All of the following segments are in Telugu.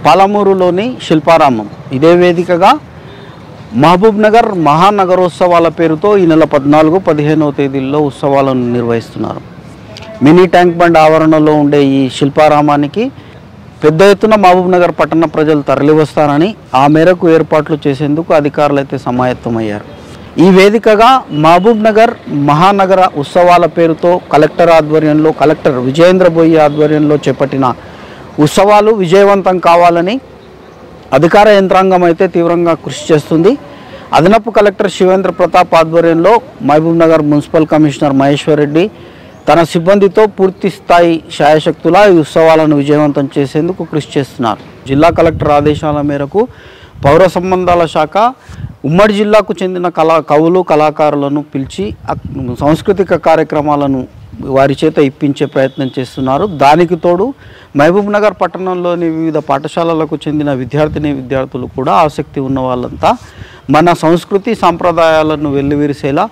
పాలమూరులోని శిల్పారామం ఇదే వేదికగా మహబూబ్ నగర్ మహానగరోత్సవాల పేరుతో ఈ నెల 14, 15వ తేదీల్లో ఉత్సవాలను నిర్వహిస్తున్నారు. మినీ ట్యాంక్ బండ్ ఆవరణలో ఉండే ఈ శిల్పారామానికి పెద్ద ఎత్తున మహబూబ్ నగర్ పట్టణ ప్రజలు తరలివస్తారని ఆ మేరకు ఏర్పాట్లు చేసేందుకు అధికారులు అయితే సమాయత్తమయ్యారు. ఈ వేదికగా మహబూబ్ నగర్ మహానగర ఉత్సవాల పేరుతో కలెక్టర్ విజయేంద్ర బోయి ఆధ్వర్యంలో చేపట్టిన ఉత్సవాలు విజయవంతం కావాలని అధికార యంత్రాంగం అయితే తీవ్రంగా కృషి చేస్తుంది. అదనపు కలెక్టర్ శివేంద్ర ప్రతాప్ ఆధ్వర్యంలో మహబూబ్ నగర్ మున్సిపల్ కమిషనర్ మహేశ్వర్ రెడ్డి తన సిబ్బందితో పూర్తి స్థాయి శాయశక్తులా ఈ ఉత్సవాలను విజయవంతం చేసేందుకు కృషి చేస్తున్నారు. జిల్లా కలెక్టర్ ఆదేశాల మేరకు పౌర సంబంధాల శాఖ ఉమ్మడి జిల్లాకు చెందిన కవులు కళాకారులను పిలిచి సాంస్కృతిక కార్యక్రమాలను వారి చేత ఇప్పించే ప్రయత్నం చేస్తున్నారు. దానికి తోడు మహబూబ్ నగర్ పట్టణంలోని వివిధ పాఠశాలలకు చెందిన విద్యార్థులు కూడా ఆసక్తి ఉన్న వాళ్ళంతా మన సంస్కృతి సాంప్రదాయాలను వెల్లివిరిసేలా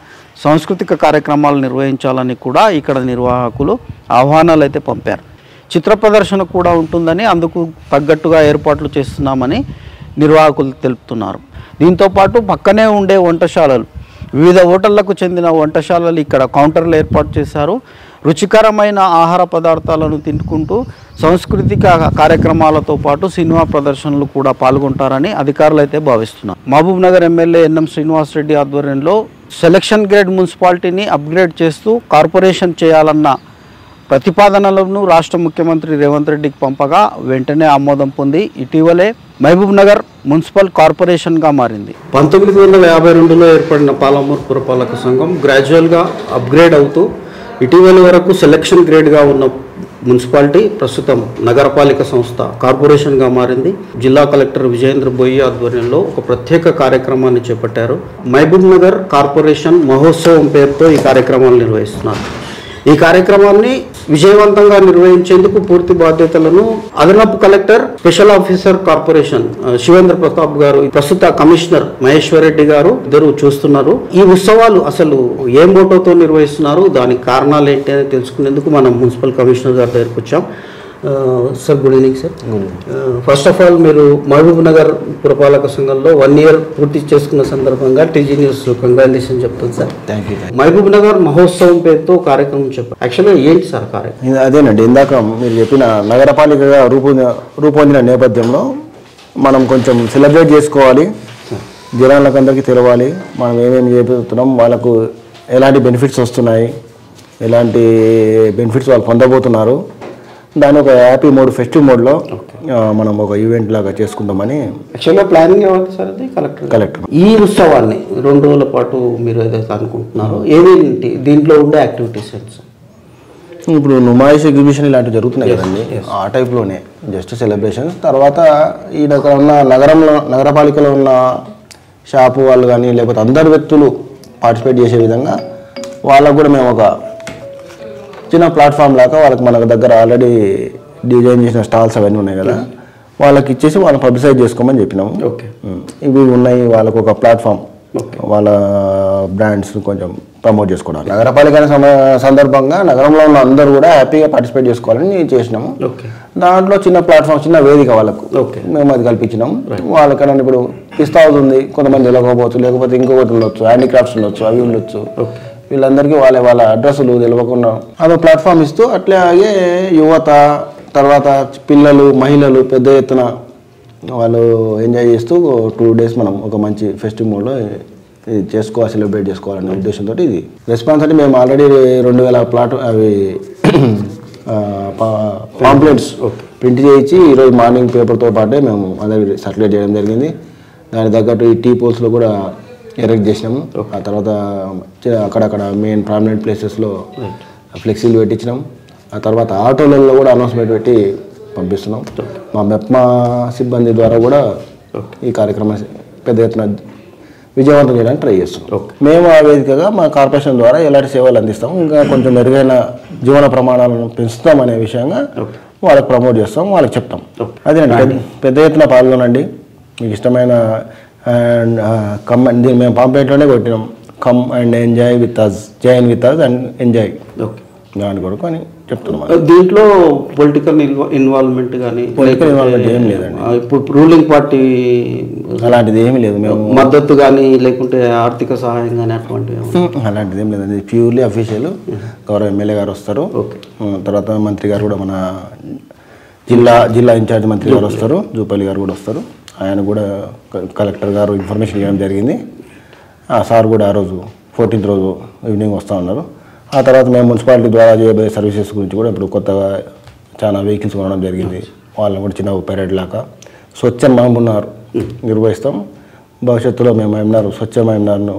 సాంస్కృతిక కార్యక్రమాలు నిర్వహించాలని కూడా ఇక్కడ నిర్వాహకులు ఆహ్వానాలు అయితే పంపారు. చిత్ర ప్రదర్శన కూడా ఉంటుందని, అందుకు తగ్గట్టుగా ఏర్పాట్లు చేస్తున్నామని నిర్వాహకులు తెలుపుతున్నారు. దీంతోపాటు పక్కనే ఉండే వంటశాలలు, వివిధ హోటళ్లకు చెందిన వంటశాలలు ఇక్కడ కౌంటర్లు ఏర్పాటు చేశారు. రుచికరమైన ఆహార పదార్థాలను తినుకుంటూ సాంస్కృతిక కార్యక్రమాలతో పాటు సినిమా ప్రదర్శనలు కూడా పాల్గొంటారని అధికారులు అయితే భావిస్తున్నారు. మహబూబ్ నగర్ ఎమ్మెల్యే ఎన్ఎం శ్రీనివాసరెడ్డి ఆధ్వర్యంలో సెలక్షన్ గ్రేడ్ మున్సిపాలిటీని అప్గ్రేడ్ చేస్తూ కార్పొరేషన్ చేయాలన్న ప్రతిపాదనలను రాష్ట్ర ముఖ్యమంత్రి రేవంత్ రెడ్డికి పంపగా వెంటనే ఆమోదం పొంది ఇటీవలే మహబూబ్ నగర్ మున్సిపల్ కార్పొరేషన్గా మారింది. 1952లో ఏర్పడిన పాలమూరు పురపాలక సంఘం గ్రాడ్యువల్గా అప్గ్రేడ్ అవుతూ ఇటీవల వరకు సెలక్షన్ గ్రేడ్గా ఉన్న మున్సిపాలిటీ ప్రస్తుతం నగరపాలిక సంస్థ కార్పొరేషన్గా మారింది. జిల్లా కలెక్టర్ విజయేంద్ర బోయి ఆధ్వర్యంలో ఒక ప్రత్యేక కార్యక్రమాన్ని చేపట్టారు. మహబూబ్ నగర్ కార్పొరేషన్ మహోత్సవం పేరుతో ఈ కార్యక్రమాలు నిర్వహిస్తున్నారు. ఈ కార్యక్రమాన్ని విజయవంతంగా నిర్వహించేందుకు పూర్తి బాధ్యతలను అదనపు collector special officer corporation Shivendra Pratap గారు, ప్రస్తుత కమిషనర్ మహేశ్వర్ రెడ్డి గారు ఇద్దరు చూస్తున్నారు. ఈ ఉత్సవాలు అసలు ఏ మోటోతో నిర్వహిస్తున్నారు, దానికి కారణాలు ఏంటి అని తెలుసుకునేందుకు మనం మున్సిపల్ కమిషనర్ గారి దగ్గరకు వచ్చాం. Sir, good evening sir. First of all, మీరు మహబూబ్ నగర్ పురపాలక సంఘంలో 1 year పూర్తి చేసుకున్న సందర్భంగా టీజీ న్యూస్ కంగ్రాచులేషన్ చెప్తుంది sir. Thank you. Mahbubnagar మహోత్సవం పేరుతో కార్యక్రమం చెప్పారు. యాక్చువల్గా ఏంటి సార్ కార్యక్రమం? అదేనండి, ఇందాక మీరు చెప్పిన నగరపాలికగా రూపొందిన నేపథ్యంలో మనం కొంచెం సెలబ్రేట్ చేసుకోవాలి, జనాలకు అందరికీ తెలవాలి మనం ఏమేమి చేస్తున్నాం, వాళ్ళకు ఎలాంటి బెనిఫిట్స్ వస్తున్నాయి, ఎలాంటి బెనిఫిట్స్ వాళ్ళు పొందబోతున్నారు, దాని ఒక హ్యాపీ మోడ్, ఫెస్టివ్ మోడ్లో మనం ఒక ఈవెంట్ లాగా చేసుకుందామని యాక్చువల్గా ప్లానింగ్ ఏమంటే సార్ అది కలెక్టర్ ఈ ఉత్సవాన్ని 2 రోజుల పాటు మీరు ఏదైతే అనుకుంటున్నారో ఏమేంటి దీంట్లో ఉండే యాక్టివిటీస్? ఇప్పుడు నుమాయిష్ ఎగ్జిబిషన్ ఇలాంటివి జరుగుతున్నాయి కదండి, ఆ టైప్లోనే జస్ట్ సెలబ్రేషన్. తర్వాత ఈ దగ్గర ఉన్న నగరపాలికలో ఉన్న షాపు వాళ్ళు కానీ లేకపోతే అందరు వ్యక్తులు పార్టిసిపేట్ చేసే విధంగా వాళ్ళకు కూడా మేము ఒక చిన్న ప్లాట్ఫామ్ లాగా వాళ్ళకి మన దగ్గర ఆల్రెడీ డిజైన్ చేసిన స్టాల్స్ అవన్నీ ఉన్నాయి కదా, వాళ్ళకి ఇచ్చేసి వాళ్ళని పబ్లిసైజ్ చేసుకోమని చెప్పినాము. ఓకే, ఇవి ఉన్నాయి, వాళ్ళకు ఒక ప్లాట్ఫామ్, వాళ్ళ బ్రాండ్స్ కొంచెం ప్రమోట్ చేసుకోవడానికి. నగరపాలిక సందర్భంగా నగరంలో ఉన్న అందరూ కూడా హ్యాపీగా పార్టిసిపేట్ చేసుకోవాలని చేసినాము. దాంట్లో చిన్న ప్లాట్ఫామ్, చిన్న వేదిక వాళ్ళకు మేము అది కల్పించినాము. వాళ్ళకన్నా ఇప్పుడు పిస్తా అవుతుంది, కొంతమంది తెలియకపోవచ్చు, లేకపోతే ఇంకొకటి ఉండొచ్చు, హ్యాండీక్రాఫ్ట్స్ ఉండొచ్చు, అవి ఉండొచ్చు. వీళ్ళందరికీ వాళ్ళ అడ్రస్లు తెలియకుండా అదో ప్లాట్ఫామ్ ఇస్తూ అట్లాగే యువత, తర్వాత పిల్లలు, మహిళలు పెద్ద ఎత్తున వాళ్ళు ఎంజాయ్ చేస్తూ 2 days మనం ఒక మంచి ఫెస్టివ్ మోడ్లో ఇది సెలబ్రేట్ చేసుకోవాలనే ఉద్దేశంతో ఇది రెస్పాన్స్. అంటే మేము ఆల్రెడీ 2000 అవి పాంప్లెట్స్ ప్రింట్ చేయించి ఈరోజు మార్నింగ్ పేపర్తో పాటే మేము అందరికి సర్క్యులేట్ చేయడం జరిగింది. దానికి తగ్గట్టు ఈ టీ పోల్స్లో కూడా ఎరెక్ట్ చేసినాము. ఆ తర్వాత అక్కడక్కడ మెయిన్ ప్రామినెంట్ ప్లేసెస్లో ఫ్లెక్సీలు పెట్టించినాం. ఆ తర్వాత ఆటోలలో కూడా అనౌన్స్మెంట్ పెట్టి పంపిస్తున్నాం. మా మెప్మా సిబ్బంది ద్వారా కూడా ఈ కార్యక్రమం పెద్ద ఎత్తున విజయవంతం చేయడానికి ట్రై చేస్తున్నాం. మేము ఆ వేదికగా మా కార్పొరేషన్ ద్వారా ఎలాంటి సేవలు అందిస్తాము, ఇంకా కొంచెం మెరుగైన జీవన ప్రమాణాలను పెంచుతాం అనే విషయంగా వాళ్ళకి ప్రమోట్ చేస్తాం, వాళ్ళకి చెప్తాం. అదేనండి, పెద్ద ఎత్తున పాల్గొనండి, మీకు ఇష్టమైన అండ్ దీన్ని మేము పాంప్లెట్లోనే కొట్టినాం, come and enjoy with us, join with us and enjoy దాని కొరకు అని చెప్తున్నాం. దీంట్లో పొలిటికల్ ఇన్వాల్వ్మెంట్ కానీ పొలిటికల్ ఇన్వాల్వ్మెంట్ ఏం లేదండి. ఇప్పుడు రూలింగ్ పార్టీ అలాంటిది ఏమీ లేదు. మేము మద్దతు కానీ లేకుంటే ఆర్థిక సహాయం కానీ అటువంటివి అలాంటిది ఏం లేదండి. Purely official. గౌరవ ఎమ్మెల్యే గారు వస్తారు, తర్వాత మంత్రి గారు కూడా, మన జిల్లా ఇన్ఛార్జ్ మంత్రి గారు వస్తారు, జూపల్లి గారు కూడా వస్తారు. ఆయన కూడా కలెక్టర్ గారు ఇన్ఫర్మేషన్ ఇవ్వడం జరిగింది. ఆ సార్ కూడా ఆ రోజు 14th రోజు ఈవినింగ్ వస్తూ ఉన్నారు. ఆ తర్వాత మేము మున్సిపాలిటీ ద్వారా చేయబోయే సర్వీసెస్ గురించి కూడా ఇప్పుడు కొత్తగా చాలా వెహికల్స్ కొనడం జరిగింది. వాళ్ళని కూడా చిన్న పైరెడ్ లాగా స్వచ్ఛ మహబూబ్నగర్ నిర్వహిస్తాం. భవిష్యత్తులో మేము మహబూబ్నగర్ స్వచ్ఛ మహబూబ్నగర్ను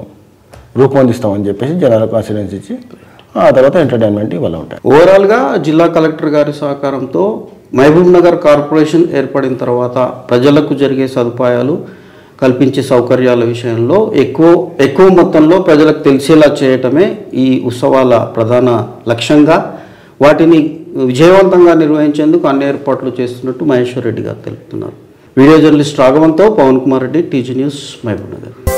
రూపొందిస్తామని చెప్పేసి జనాలకు కాన్ఫిడెన్స్ ఇచ్చి ఆ తర్వాత ఎంటర్టైన్మెంట్ ఇవాళ ఉంటాయి. ఓవరాల్గా జిల్లా కలెక్టర్ గారి సహకారంతో మహబూబ్నగర్ కార్పొరేషన్ ఏర్పడిన తర్వాత ప్రజలకు జరిగే సదుపాయాలు, కల్పించే సౌకర్యాల విషయంలో ఎక్కువ మొత్తంలో ప్రజలకు తెలిసేలా చేయటమే ఈ ఉత్సవాల ప్రధాన లక్ష్యంగా, వాటిని విజయవంతంగా నిర్వహించేందుకు అన్ని ఏర్పాట్లు చేస్తున్నట్టు మహేశ్వర్ రెడ్డి గారు తెలుపుతున్నారు. వీడియో జర్నలిస్ట్ రాఘవంతో పవన్ కుమార్ రెడ్డి, టీజీ న్యూస్, మహబూబ్నగర్.